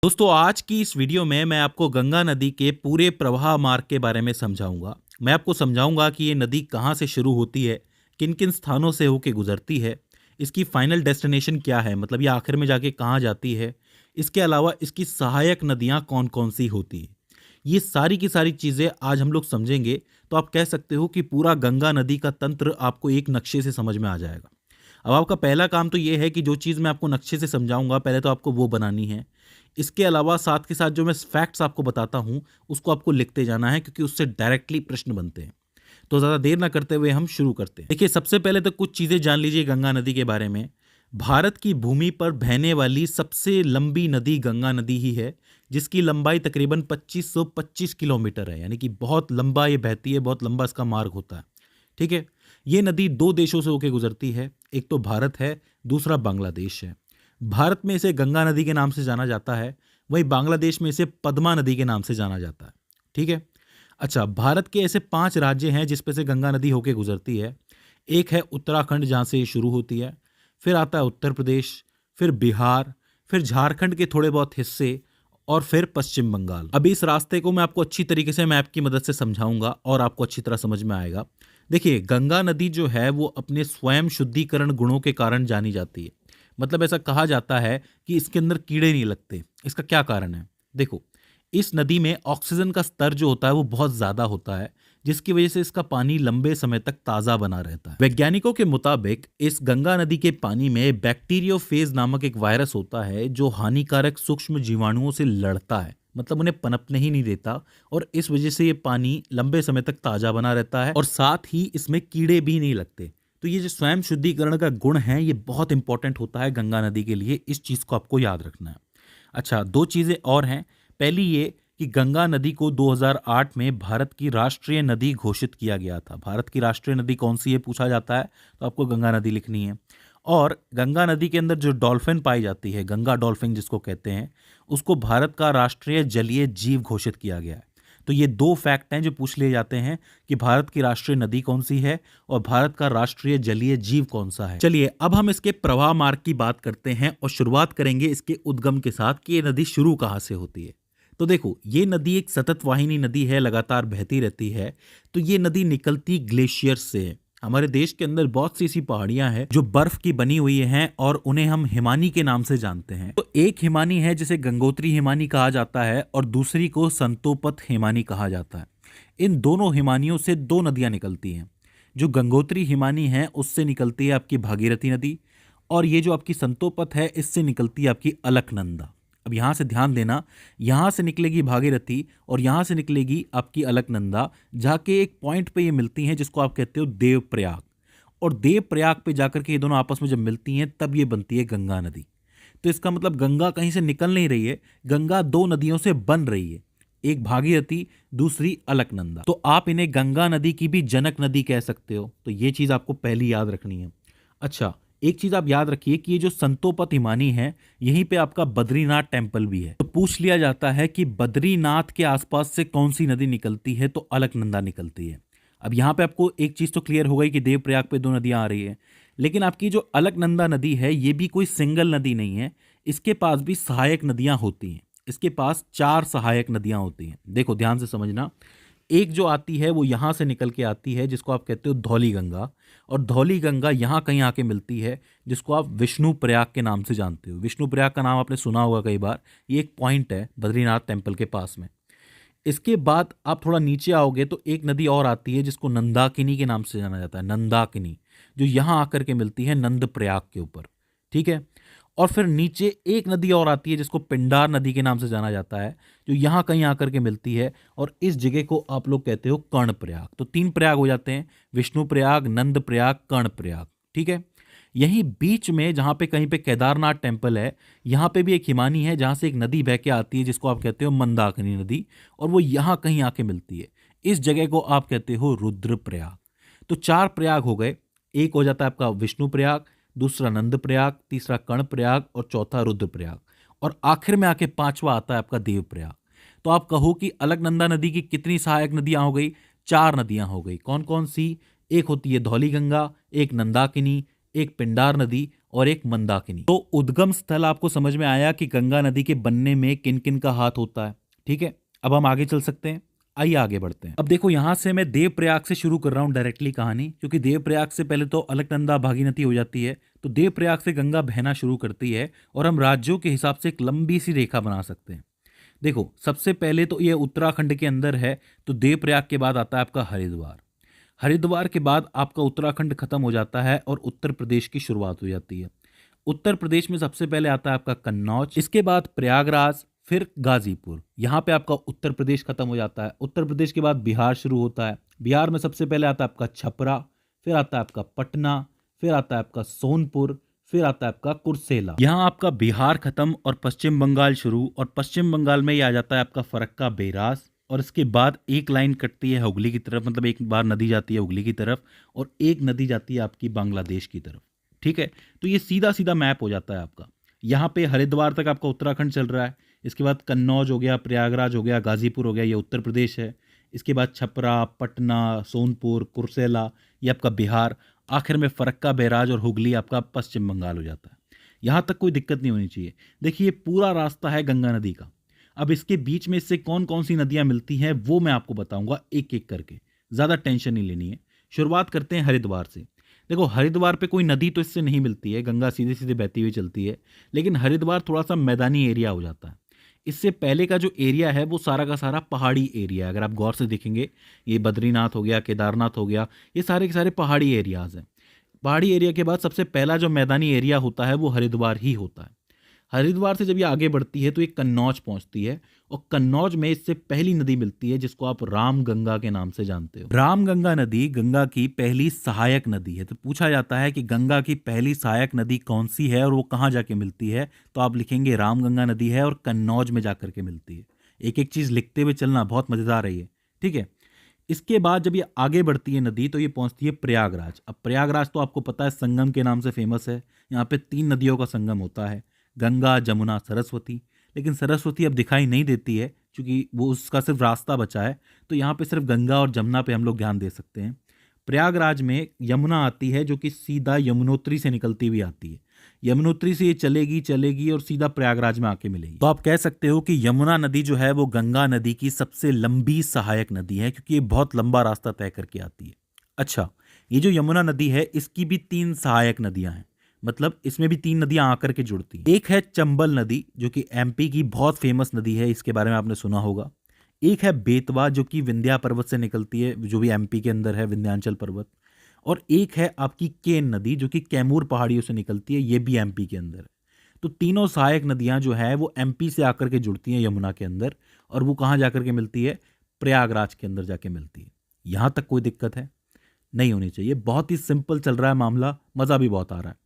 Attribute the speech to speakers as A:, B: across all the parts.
A: दोस्तों, आज की इस वीडियो में मैं आपको गंगा नदी के पूरे प्रवाह मार्ग के बारे में समझाऊंगा। मैं आपको समझाऊंगा कि ये नदी कहाँ से शुरू होती है, किन किन स्थानों से होके गुजरती है, इसकी फाइनल डेस्टिनेशन क्या है, मतलब ये आखिर में जाके कहाँ जाती है। इसके अलावा इसकी सहायक नदियाँ कौन कौन सी होती हैं, ये सारी की सारी चीज़ें आज हम लोग समझेंगे। तो आप कह सकते हो कि पूरा गंगा नदी का तंत्र आपको एक नक्शे से समझ में आ जाएगा। अब आपका पहला काम तो ये है कि जो चीज़ मैं आपको नक्शे से समझाऊंगा पहले तो आपको वो बनानी है। इसके अलावा साथ के साथ जो मैं फैक्ट्स आपको बताता हूँ उसको आपको लिखते जाना है, क्योंकि उससे डायरेक्टली प्रश्न बनते हैं। तो ज़्यादा देर ना करते हुए हम शुरू करते हैं। देखिए, सबसे पहले तो कुछ चीज़ें जान लीजिए गंगा नदी के बारे में। भारत की भूमि पर बहने वाली सबसे लंबी नदी गंगा नदी ही है, जिसकी लंबाई तकरीबन 2525 किलोमीटर है। यानी कि बहुत लंबा ये बहती है, बहुत लंबा इसका मार्ग होता है। ठीक है। ये नदी दो देशों से होकर गुजरती है, एक तो भारत है, दूसरा बांग्लादेश है। भारत में इसे गंगा नदी के नाम से जाना जाता है, वहीं बांग्लादेश में इसे पद्मा नदी के नाम से जाना जाता है। ठीक है। अच्छा, भारत के ऐसे 5 राज्य हैं जिस पे से गंगा नदी होके गुजरती है। एक है उत्तराखंड, जहाँ से ये शुरू होती है। फिर आता है उत्तर प्रदेश, फिर बिहार, फिर झारखंड के थोड़े बहुत हिस्से, और फिर पश्चिम बंगाल। अभी इस रास्ते को मैं आपको अच्छी तरीके से मैप की मदद से समझाऊंगा और आपको अच्छी तरह समझ में आएगा। देखिए, गंगा नदी जो है वो अपने स्वयं शुद्धिकरण गुणों के कारण जानी जाती है। मतलब ऐसा कहा जाता है कि इसके अंदर कीड़े नहीं लगते। इसका क्या कारण है? देखो, इस नदी में ऑक्सीजन का स्तर जो होता है वो बहुत ज़्यादा होता है, जिसकी वजह से इसका पानी लंबे समय तक ताज़ा बना रहता है। वैज्ञानिकों के मुताबिक इस गंगा नदी के पानी में बैक्टीरियोफेज नामक एक वायरस होता है जो हानिकारक सूक्ष्म जीवाणुओं से लड़ता है, मतलब उन्हें पनपने ही नहीं देता, और इस वजह से ये पानी लंबे समय तक ताज़ा बना रहता है और साथ ही इसमें कीड़े भी नहीं लगते। तो ये जो स्वयं शुद्धिकरण का गुण है ये बहुत इंपॉर्टेंट होता है गंगा नदी के लिए। इस चीज़ को आपको याद रखना है। अच्छा, दो चीज़ें और हैं। पहली ये कि गंगा नदी को 2008 में भारत की राष्ट्रीय नदी घोषित किया गया था। भारत की राष्ट्रीय नदी कौन सी है पूछा जाता है तो आपको गंगा नदी लिखनी है। और गंगा नदी के अंदर जो डॉल्फिन पाई जाती है, गंगा डॉल्फिन जिसको कहते हैं, उसको भारत का राष्ट्रीय जलीय जीव घोषित किया गया है। तो ये दो फैक्ट हैं जो पूछ लिए जाते हैं कि भारत की राष्ट्रीय नदी कौन सी है और भारत का राष्ट्रीय जलीय जीव कौन सा है। चलिए, अब हम इसके प्रवाह मार्ग की बात करते हैं और शुरुआत करेंगे इसके उद्गम के साथ कि ये नदी शुरू कहाँ से होती है। तो देखो, ये नदी एक सतत वाहिनी नदी है, लगातार बहती रहती है। तो ये नदी निकलती ग्लेशियर से है। हमारे देश के अंदर बहुत सी ऐसी पहाड़ियां हैं जो बर्फ की बनी हुई हैं और उन्हें हम हिमानी के नाम से जानते हैं। तो एक हिमानी है जिसे गंगोत्री हिमानी कहा जाता है और दूसरी को संतोपत हिमानी कहा जाता है। इन दोनों हिमानियों से दो नदियां निकलती हैं। जो गंगोत्री हिमानी है उससे निकलती है आपकी भागीरथी नदी, और ये जो आपकी संतोपत है इससे निकलती है आपकी अलकनंदा। अब यहाँ से ध्यान देना, यहाँ से निकलेगी भागीरथी और यहाँ से निकलेगी आपकी अलकनंदा, जाके एक पॉइंट पे ये मिलती हैं जिसको आप कहते हो देवप्रयाग। और देवप्रयाग पे जाकर के ये दोनों आपस में जब मिलती हैं तब ये बनती है गंगा नदी। तो इसका मतलब गंगा कहीं से निकल नहीं रही है, गंगा दो नदियों से बन रही है, एक भागीरथी, दूसरी अलकनंदा। तो आप इन्हें गंगा नदी की भी जनक नदी कह सकते हो। तो ये चीज़ आपको पहली याद रखनी है। अच्छा, एक चीज आप याद रखिए कि ये जो संतोपत हिमानी है, यहीं पे आपका बद्रीनाथ टेम्पल भी है। तो पूछ लिया जाता है कि बद्रीनाथ के आसपास से कौन सी नदी निकलती है, तो अलकनंदा निकलती है। अब यहाँ पे आपको एक चीज तो क्लियर हो गई कि देवप्रयाग पे दो नदियां आ रही है, लेकिन आपकी जो अलकनंदा नदी है ये भी कोई सिंगल नदी नहीं है। इसके पास भी सहायक नदियां होती हैं। इसके पास 4 सहायक नदियां होती हैं। देखो, ध्यान से समझना। एक जो आती है वो यहाँ से निकल के आती है जिसको आप कहते हो धौली गंगा, और धौली गंगा यहाँ कहीं आके मिलती है जिसको आप विष्णु प्रयाग के नाम से जानते हो। विष्णु प्रयाग का नाम आपने सुना होगा कई बार। ये एक पॉइंट है बद्रीनाथ टेम्पल के पास में। इसके बाद आप थोड़ा नीचे आओगे तो एक नदी और आती है जिसको नंदाकिनी के नाम से जाना जाता है, नंदाकिनी, जो यहाँ आकर के मिलती है नंद प्रयाग के ऊपर। ठीक है। और फिर नीचे एक नदी और आती है जिसको पिंडार नदी के नाम से जाना जाता है, जो यहाँ कहीं आकर के मिलती है, और इस जगह को आप लोग कहते हो कर्ण प्रयाग। तो 3 प्रयाग हो जाते हैं, विष्णु प्रयाग, नंद प्रयाग, कर्ण प्रयाग। ठीक है। यहीं बीच में जहाँ पे कहीं पे केदारनाथ टेम्पल है, यहाँ पे भी एक हिमानी है जहाँ से एक नदी बह के आती है जिसको आप कहते हो मंदाकिनी नदी, और वो यहाँ कहीं आके मिलती है। इस जगह को आप कहते हो रुद्रप्रयाग। तो 4 प्रयाग हो गए। एक हो जाता है आपका विष्णु प्रयाग, दूसरा नंद प्रयाग, तीसरा कर्ण प्रयाग और चौथा रुद्रप्रयाग, और आखिर में आके 5वां आता है आपका देवप्रयाग। तो आप कहो कि अलकनंदा नदी की कितनी सहायक नदियां हो गई? 4 नदियां हो गई। कौन कौन सी? एक होती है धौली गंगा, एक नंदाकिनी, एक पिंडार नदी और एक मंदाकिनी। तो उद्गम स्थल आपको समझ में आया कि गंगा नदी के बनने में किन किन का हाथ होता है। ठीक है, अब हम आगे चल सकते हैं। आइए आगे बढ़ते हैं। अब देखो, यहां से मैं देवप्रयाग से शुरू कर रहा हूं डायरेक्टली कहानी, क्योंकि देवप्रयाग से पहले तो अलकनंदा भागीरथी हो जाती है। तो देवप्रयाग से गंगा बहना शुरू करती है और हम राज्यों के हिसाब से एक लंबी सी रेखा बना सकते हैं। देखो, सबसे पहले तो ये उत्तराखंड के अंदर है, तो देवप्रयाग के बाद आता है आपका हरिद्वार। हरिद्वार के बाद आपका उत्तराखंड खत्म हो जाता है और उत्तर प्रदेश की शुरुआत हो जाती है। उत्तर प्रदेश में सबसे पहले आता है आपका कन्नौज, इसके बाद प्रयागराज, फिर गाजीपुर। यहाँ पे आपका उत्तर प्रदेश खत्म हो जाता है। उत्तर प्रदेश के बाद बिहार शुरू होता है। बिहार में सबसे पहले आता है आपका छपरा, फिर आता है आपका पटना, फिर आता है आपका सोनपुर, फिर आता है आपका कुर्सेला। यहाँ आपका बिहार खत्म और पश्चिम बंगाल शुरू, और पश्चिम बंगाल में ये आ जाता है आपका फरक्का बेराज। और इसके बाद एक लाइन कटती है हुगली की तरफ, मतलब एक बार नदी जाती है हुगली की तरफ और एक नदी जाती है आपकी बांग्लादेश की तरफ। ठीक है, तो ये सीधा सीधा मैप हो जाता है आपका। यहाँ पे हरिद्वार तक आपका उत्तराखंड चल रहा है, इसके बाद कन्नौज हो गया, प्रयागराज हो गया, गाजीपुर हो गया, ये उत्तर प्रदेश है। इसके बाद छपरा, पटना, सोनपुर, कुर्सेला, ये आपका बिहार। आखिर में फरक्का बैराज और हुगली आपका पश्चिम बंगाल हो जाता है। यहाँ तक कोई दिक्कत नहीं होनी चाहिए। देखिए, पूरा रास्ता है गंगा नदी का। अब इसके बीच में इससे कौन कौन सी नदियाँ मिलती हैं वो मैं आपको बताऊंगा एक एक करके, ज़्यादा टेंशन नहीं लेनी है। शुरुआत करते हैं हरिद्वार से। देखो, हरिद्वार पे कोई नदी तो इससे नहीं मिलती है, गंगा सीधे सीधे बहती हुई चलती है, लेकिन हरिद्वार थोड़ा सा मैदानी एरिया हो जाता है। इससे पहले का जो एरिया है वो सारा का सारा पहाड़ी एरिया है। अगर आप गौर से देखेंगे, ये बद्रीनाथ हो गया, केदारनाथ हो गया, ये सारे के सारे पहाड़ी एरियाज हैं। पहाड़ी एरिया के बाद सबसे पहला जो मैदानी एरिया होता है वो हरिद्वार ही होता है। हरिद्वार से जब ये आगे बढ़ती है तो ये कन्नौज पहुंचती है, और कन्नौज में इससे पहली नदी मिलती है जिसको आप राम गंगा के नाम से जानते हो। राम गंगा नदी गंगा की पहली सहायक नदी है। तो पूछा जाता है कि गंगा की पहली सहायक नदी कौन सी है और वो कहाँ जाके मिलती है, तो आप लिखेंगे राम गंगा नदी है और कन्नौज में जाकर के मिलती है। एक एक चीज लिखते हुए चलना, बहुत मजेदार है ये। ठीक है, इसके बाद जब ये आगे बढ़ती है नदी तो ये पहुंचती है प्रयागराज। अब प्रयागराज तो आपको पता है संगम के नाम से फेमस है। यहाँ पे 3 नदियों का संगम होता है, गंगा, जमुना, सरस्वती। लेकिन सरस्वती अब दिखाई नहीं देती है क्योंकि वो उसका सिर्फ रास्ता बचा है, तो यहाँ पे सिर्फ गंगा और जमुना पे हम लोग ध्यान दे सकते हैं। प्रयागराज में यमुना आती है जो कि सीधा यमुनोत्री से निकलती हुई आती है। यमुनोत्री से ये चलेगी चलेगी और सीधा प्रयागराज में आके मिलेगी। तो आप कह सकते हो कि यमुना नदी जो है वो गंगा नदी की सबसे लंबी सहायक नदी है, क्योंकि ये बहुत लंबा रास्ता तय करके आती है। अच्छा, ये जो यमुना नदी है इसकी भी 3 सहायक नदियां हैं, मतलब इसमें भी 3 नदियां आकर के जुड़ती हैं। एक है चंबल नदी जो कि एमपी की बहुत फेमस नदी है, इसके बारे में आपने सुना होगा। एक है बेतवा जो कि विंध्या पर्वत से निकलती है, जो भी एमपी के अंदर है, विंध्याचल पर्वत। और एक है आपकी केन नदी जो कि कैमूर पहाड़ियों से निकलती है, ये भी एमपी के अंदर है। तो तीनों सहायक नदियां जो है वो एमपी से आकर के जुड़ती हैं यमुना के अंदर, और वो कहाँ जाकर के मिलती है, प्रयागराज के अंदर जाके मिलती है। यहां तक कोई दिक्कत है नहीं होनी चाहिए, बहुत ही सिंपल चल रहा है मामला, मजा भी बहुत आ रहा है।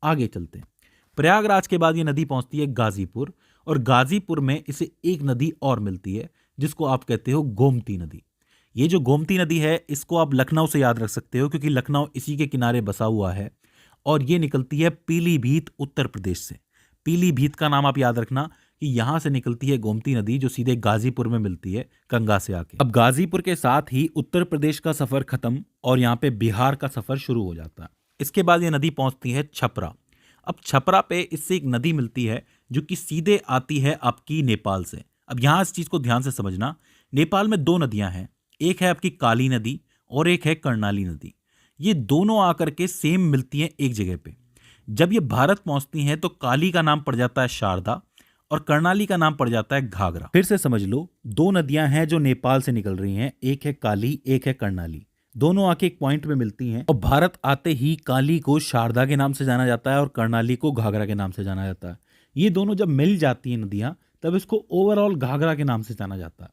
A: आगे चलते हैं। प्रयागराज के बाद ये नदी पहुंचती है गाजीपुर, और गाजीपुर में इसे एक नदी और मिलती है जिसको आप कहते हो गोमती नदी। ये जो गोमती नदी है इसको आप लखनऊ से याद रख सकते हो, क्योंकि लखनऊ इसी के किनारे बसा हुआ है, और ये निकलती है पीलीभीत उत्तर प्रदेश से। पीलीभीत का नाम आप याद रखना कि यहां से निकलती है गोमती नदी जो सीधे गाजीपुर में मिलती है गंगा से आके। अब गाजीपुर के साथ ही उत्तर प्रदेश का सफर खत्म और यहाँ पे बिहार का सफर शुरू हो जाता है। इसके बाद ये नदी पहुंचती है छपरा। अब छपरा पे इससे एक नदी मिलती है जो कि सीधे आती है आपकी नेपाल से। अब यहाँ इस चीज को ध्यान से समझना, नेपाल में 2 नदियां हैं, एक है आपकी काली नदी और एक है कर्णाली नदी। ये दोनों आकर के सेम मिलती हैं एक जगह पे। जब ये भारत पहुंचती हैं तो काली का नाम पड़ जाता है शारदा और कर्णाली का नाम पड़ जाता है घाघरा। फिर से समझ लो, 2 नदियां हैं जो नेपाल से निकल रही हैं, एक है काली एक है कर्णाली। दोनों आके एक पॉइंट में मिलती हैं, और भारत आते ही काली को शारदा के नाम से जाना जाता है और कर्णाली को घाघरा के नाम से जाना जाता है। ये दोनों जब मिल जाती हैं नदियां, तब इसको ओवरऑल घाघरा के नाम से जाना जाता है।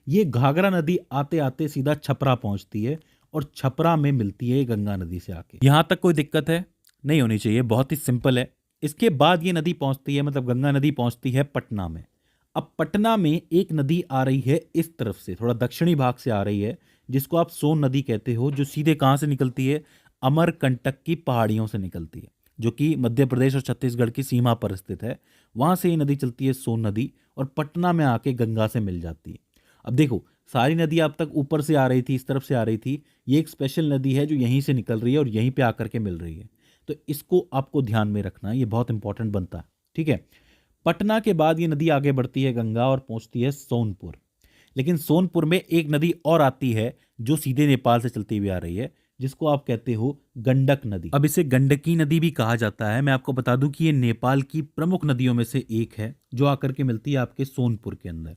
A: ये घाघरा नदी आते आते सीधा छपरा पहुंचती है और छपरा में मिलती है गंगा नदी से आके। यहां तक कोई दिक्कत है नहीं होनी चाहिए, बहुत ही सिंपल है। इसके बाद ये नदी पहुंचती है, मतलब गंगा नदी पहुंचती है पटना में। अब पटना में एक नदी आ रही है इस तरफ से, थोड़ा दक्षिणी भाग से आ रही है, जिसको आप सोन नदी कहते हो, जो सीधे कहां से निकलती है, अमरकंटक की पहाड़ियों से निकलती है, जो कि मध्य प्रदेश और छत्तीसगढ़ की सीमा पर स्थित है। वहां से ये नदी चलती है सोन नदी और पटना में आके गंगा से मिल जाती है। अब देखो, सारी नदी अब तक ऊपर से आ रही थी, इस तरफ से आ रही थी, ये एक स्पेशल नदी है जो यहीं से निकल रही है और यहीं पे आकर के मिल रही है। तो इसको आपको ध्यान में रखना है, ये बहुत इंपॉर्टेंट बनता है। ठीक है, पटना के बाद ये नदी आगे बढ़ती है गंगा और पहुंचती है सोनपुर। लेकिन सोनपुर में एक नदी और आती है जो सीधे नेपाल से चलती हुई आ रही है, जिसको आप कहते हो गंडक नदी। अब इसे गंडकी नदी भी कहा जाता है। मैं आपको बता दूं कि ये नेपाल की प्रमुख नदियों में से एक है जो आकर के मिलती है आपके सोनपुर के अंदर।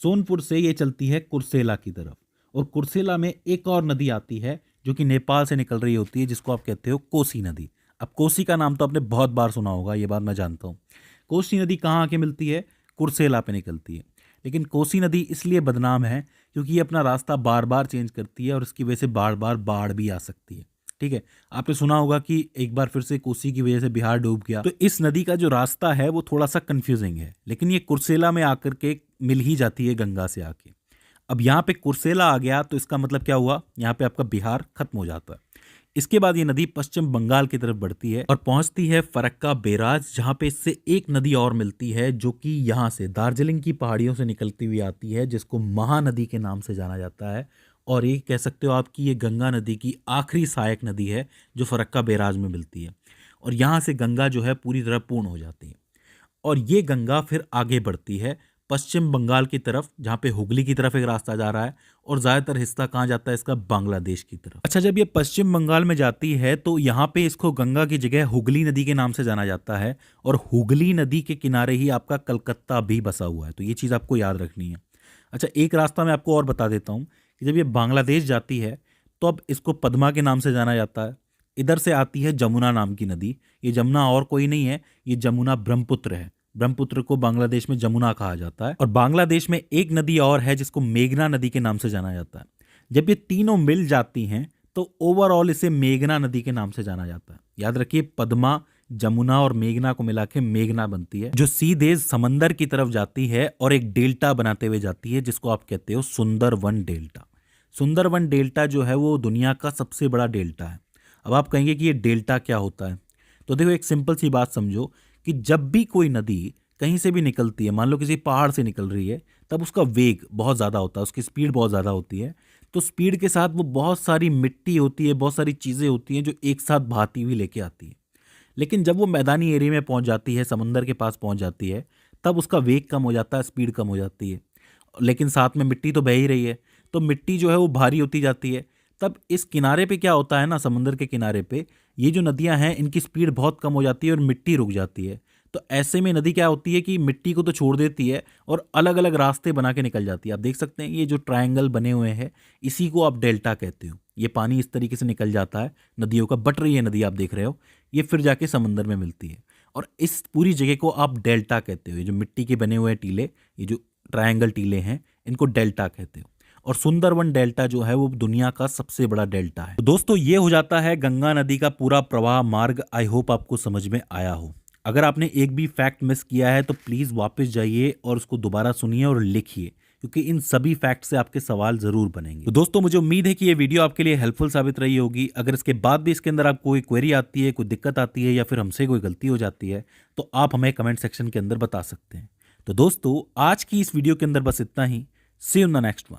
A: सोनपुर से ये चलती है कुर्सेला की तरफ, और कुर्सेला में एक और नदी आती है जो कि नेपाल से निकल रही होती है, जिसको आप कहते हो कोसी नदी। अब कोसी का नाम तो आपने बहुत बार सुना होगा, ये बात मैं जानता हूँ। कोसी नदी कहाँ आके मिलती है? कुर्सेला पे निकलती है। लेकिन कोसी नदी इसलिए बदनाम है क्योंकि ये अपना रास्ता बार बार चेंज करती है और इसकी वजह से बार बार बाढ़ भी आ सकती है। ठीक है, आपने सुना होगा कि एक बार फिर से कोसी की वजह से बिहार डूब गया। तो इस नदी का जो रास्ता है वो थोड़ा सा कंफ्यूजिंग है, लेकिन ये कुर्सेला में आकर के मिल ही जाती है गंगा से आके। अब यहाँ पे कुर्सेला आ गया तो इसका मतलब क्या हुआ? यहाँ पे आपका बिहार खत्म हो जाता है। इसके बाद ये नदी पश्चिम बंगाल की तरफ बढ़ती है और पहुंचती है फरक्का बैराज, जहां पे इससे एक नदी और मिलती है जो कि यहाँ से दार्जिलिंग की पहाड़ियों से निकलती हुई आती है, जिसको महानदी के नाम से जाना जाता है। और ये कह सकते हो आप कि ये गंगा नदी की आखिरी सहायक नदी है जो फरक्का बैराज में मिलती है। और यहाँ से गंगा जो है पूरी तरह पूर्ण हो जाती है। और ये गंगा फिर आगे बढ़ती है पश्चिम बंगाल की तरफ, जहाँ पे हुगली की तरफ एक रास्ता जा रहा है, और ज़्यादातर हिस्सा कहाँ जाता है इसका? बांग्लादेश की तरफ। अच्छा, जब ये पश्चिम बंगाल में जाती है तो यहाँ पे इसको गंगा की जगह हुगली नदी के नाम से जाना जाता है, और हुगली नदी के किनारे ही आपका कलकत्ता भी बसा हुआ है, तो ये चीज़ आपको याद रखनी है। अच्छा, एक रास्ता मैं आपको और बता देता हूँ कि जब ये बांग्लादेश जाती है तो अब इसको पद्मा के नाम से जाना जाता है। इधर से आती है जमुना नाम की नदी। ये जमुना और कोई नहीं है, ये जमुना ब्रह्मपुत्र है। ब्रह्मपुत्र को बांग्लादेश में जमुना कहा जाता है। और बांग्लादेश में एक नदी और है जिसको मेघना नदी के नाम से जाना जाता है। जब ये तीनों मिल जाती हैं तो ओवरऑल इसे मेघना नदी के नाम से जाना जाता है। याद रखिए, पद्मा, जमुना और मेघना को मिला के मेघना बनती है, जो सीधे समंदर की तरफ जाती है और एक डेल्टा बनाते हुए जाती है, जिसको आप कहते हो सुंदरवन डेल्टा। सुंदरवन डेल्टा जो है वो दुनिया का सबसे बड़ा डेल्टा है। अब आप कहेंगे कि ये डेल्टा क्या होता है? तो देखो, एक सिंपल सी बात समझो कि जब भी कोई नदी कहीं से भी निकलती है, मान लो किसी पहाड़ से निकल रही है, तब उसका वेग बहुत ज़्यादा होता है, उसकी स्पीड बहुत ज़्यादा होती है। तो स्पीड के साथ वो बहुत सारी मिट्टी होती है, बहुत सारी चीज़ें होती हैं जो एक साथ बहाती हुई लेके आती है। लेकिन जब वो मैदानी एरिया में पहुंच जाती है, समंदर के पास पहुंच जाती है, तब उसका वेग कम हो जाता है, स्पीड कम हो जाती है। लेकिन साथ में मिट्टी तो बह ही रही है, तो मिट्टी जो है वो भारी होती जाती है। तब इस किनारे पे क्या होता है ना, समंदर के किनारे पे ये जो नदियां हैं इनकी स्पीड बहुत कम हो जाती है और मिट्टी रुक जाती है। तो ऐसे में नदी क्या होती है कि मिट्टी को तो छोड़ देती है और अलग अलग रास्ते बना के निकल जाती है। आप देख सकते हैं ये जो ट्रायंगल बने हुए हैं, इसी को आप डेल्टा कहते हो। ये पानी इस तरीके से निकल जाता है नदियों का, बट रही है नदी, आप देख रहे हो, ये फिर जाके समंदर में मिलती है, और इस पूरी जगह को आप डेल्टा कहते हो। ये जो मिट्टी के बने हुए टीले, ये जो ट्रायंगल टीले हैं, इनको डेल्टा कहते हो। और सुंदरवन डेल्टा जो है वो दुनिया का सबसे बड़ा डेल्टा है। तो दोस्तों, ये हो जाता है गंगा नदी का पूरा प्रवाह मार्ग। आई होप आपको समझ में आया हो। अगर आपने एक भी फैक्ट मिस किया है तो प्लीज़ वापस जाइए और उसको दोबारा सुनिए और लिखिए, क्योंकि इन सभी फैक्ट से आपके सवाल जरूर बनेंगे। तो दोस्तों, मुझे उम्मीद है कि ये वीडियो आपके लिए हेल्पफुल साबित रही होगी। अगर इसके बाद भी इसके अंदर आपको कोई क्वेरी आती है, कोई दिक्कत आती है, या फिर हमसे कोई गलती हो जाती है, तो आप हमें कमेंट सेक्शन के अंदर बता सकते हैं। तो दोस्तों, आज की इस वीडियो के अंदर बस इतना ही। See you in the next one.